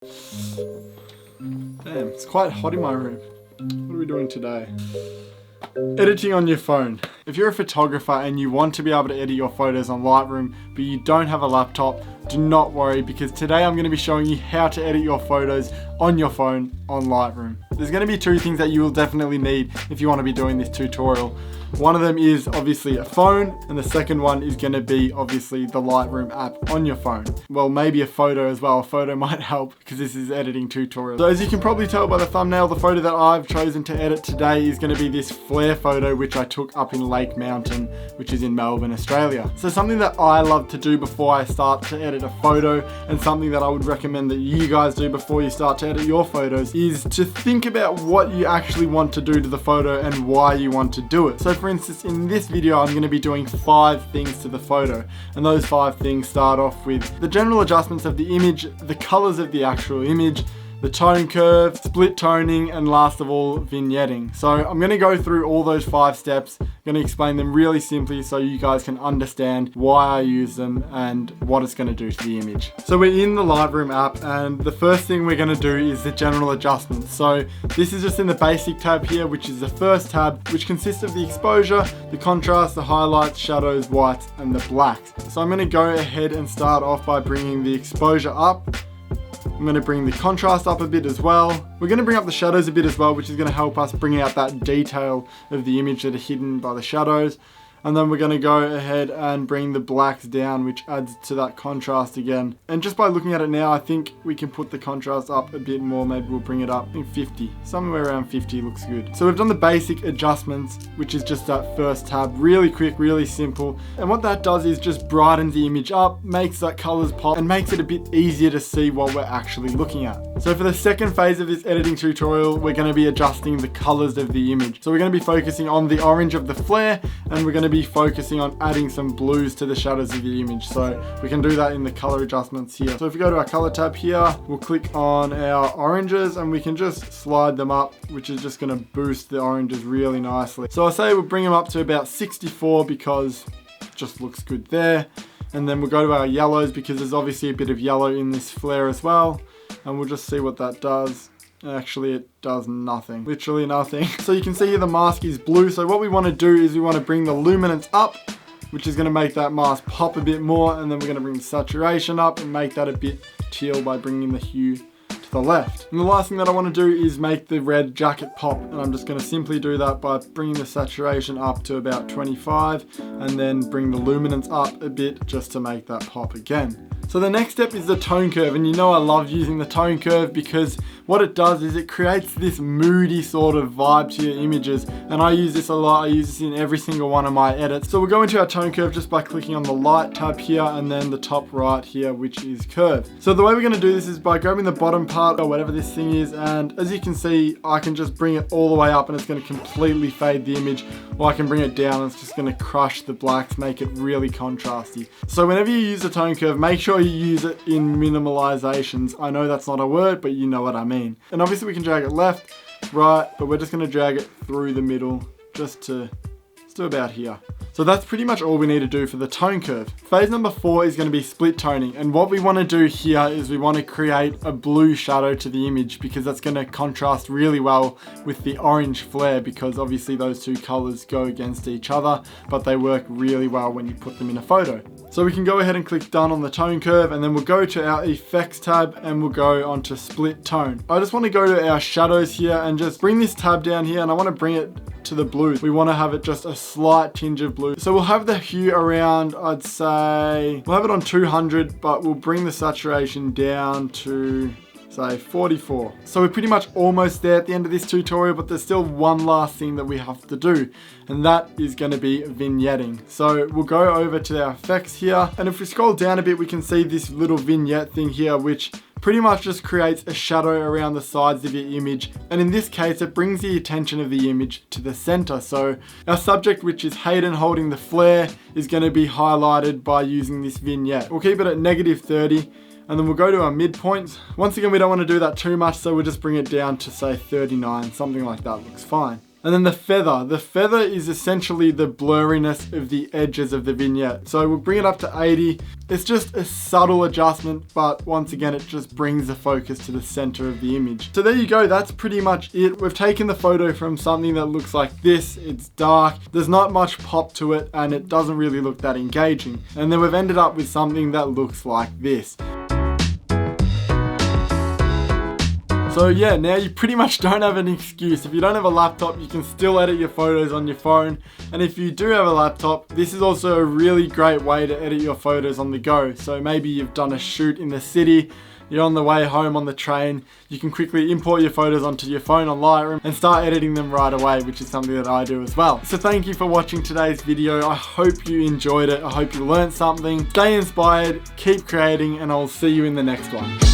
Damn, it's quite hot in my room. What are we doing today? Editing on your phone. If you're a photographer and you want to be able to edit your photos on Lightroom, but you don't have a laptop, do not worry, because today I'm going to be showing you how to edit your photos on your phone on Lightroom. There's going to be two things that you will definitely need if you want to be doing this tutorial. One of them is obviously a phone, and the second one is going to be obviously the Lightroom app on your phone. Well, maybe a photo as well. A photo might help because this is editing tutorial. So as you can probably tell by the thumbnail, the photo that I've chosen to edit today is going to be this flare photo which I took up in Lake Mountain, which is in Melbourne, Australia. So something that I love to do before I start to edit a photo, and something that I would recommend that you guys do before you start to edit your photos, is to think about what you actually want to do to the photo and why you want to do it. So for instance, in this video, I'm going to be doing 5 things to the photo, and those 5 things start off with the general adjustments of the image, the colors of the actual image, the tone curve, split toning, and last of all, vignetting. So I'm going to go through all those 5 steps. I'm going to explain them really simply so you guys can understand why I use them and what it's going to do to the image. So we're in the Lightroom app, and the first thing we're going to do is the general adjustments. So this is just in the basic tab here, which is the first tab, which consists of the exposure, the contrast, the highlights, shadows, whites, and the blacks. So I'm going to go ahead and start off by bringing the exposure up. I'm going to bring the contrast up a bit as well. We're going to bring up the shadows a bit as well, which is going to help us bring out that detail of the image that are hidden by the shadows. And then we're going to go ahead and bring the blacks down, which adds to that contrast again. And just by looking at it now, I think we can put the contrast up a bit more. Maybe we'll bring it up, I think 50. Somewhere around 50 looks good. So we've done the basic adjustments, which is just that first tab. Really quick, really simple. And what that does is just brightens the image up, makes that colors pop, and makes it a bit easier to see what we're actually looking at. So for the second phase of this editing tutorial, we're going to be adjusting the colors of the image. So we're going to be focusing on the orange of the flare, and we're going to be focusing on adding some blues to the shadows of the image. So we can do that in the color adjustments here. So if we go to our color tab here, we'll click on our oranges and we can just slide them up, which is just going to boost the oranges really nicely. So I say we'll bring them up to about 64 because it just looks good there. And then we'll go to our yellows because there's obviously a bit of yellow in this flare as well. And we'll just see what that does. Actually, it does nothing, literally nothing. So you can see here the mask is blue. So what we want to do is we want to bring the luminance up, which is going to make that mask pop a bit more. And then we're going to bring the saturation up and make that a bit teal by bringing the hue to the left. And the last thing that I want to do is make the red jacket pop. And I'm just going to simply do that by bringing the saturation up to about 25 and then bring the luminance up a bit just to make that pop again. So the next step is the tone curve, and you know I love using the tone curve because what it does is it creates this moody sort of vibe to your images, and I use this a lot. I use this in every single one of my edits. So we'll go into our tone curve just by clicking on the light tab here and then the top right here, which is curve. So the way we're going to do this is by grabbing the bottom part or whatever this thing is, and as you can see, I can just bring it all the way up and it's going to completely fade the image, or I can bring it down and it's just going to crush the blacks, make it really contrasty. So whenever you use the tone curve, make sure you use it in minimalizations. I know that's not a word, but you know what I mean. And obviously we can drag it left, right, but we're just going to drag it through the middle just to about here. So that's pretty much all we need to do for the tone curve. Phase number 4 is going to be split toning, and what we want to do here is we want to create a blue shadow to the image because that's going to contrast really well with the orange flare, because obviously those two colors go against each other, but they work really well when you put them in a photo. So we can go ahead and click done on the tone curve, and then we'll go to our effects tab and we'll go onto split tone. I just want to go to our shadows here and just bring this tab down here, and I want to bring it to the blue. We want to have it just a slight tinge of blue. So we'll have the hue around, I'd say, we'll have it on 200, but we'll bring the saturation down to say 44. So we're pretty much almost there at the end of this tutorial, but there's still one last thing that we have to do, and that is going to be vignetting. So we'll go over to our effects here, and if we scroll down a bit, we can see this little vignette thing here, which pretty much just creates a shadow around the sides of your image, and in this case it brings the attention of the image to the center. So our subject, which is Hayden holding the flare, is going to be highlighted by using this vignette. We'll keep it at -30, and then we'll go to our midpoints. Once again, we don't want to do that too much, so we'll just bring it down to say 39, something like that looks fine. And then the feather. The feather is essentially the blurriness of the edges of the vignette. So we'll bring it up to 80. It's just a subtle adjustment, but once again, it just brings the focus to the center of the image. So there you go, that's pretty much it. We've taken the photo from something that looks like this. It's dark, there's not much pop to it, and it doesn't really look that engaging. And then we've ended up with something that looks like this. So yeah, now you pretty much don't have an excuse. If you don't have a laptop, you can still edit your photos on your phone. And if you do have a laptop, this is also a really great way to edit your photos on the go. So maybe you've done a shoot in the city, you're on the way home on the train, you can quickly import your photos onto your phone on Lightroom and start editing them right away, which is something that I do as well. So thank you for watching today's video. I hope you enjoyed it. I hope you learned something. Stay inspired, keep creating, and I'll see you in the next one.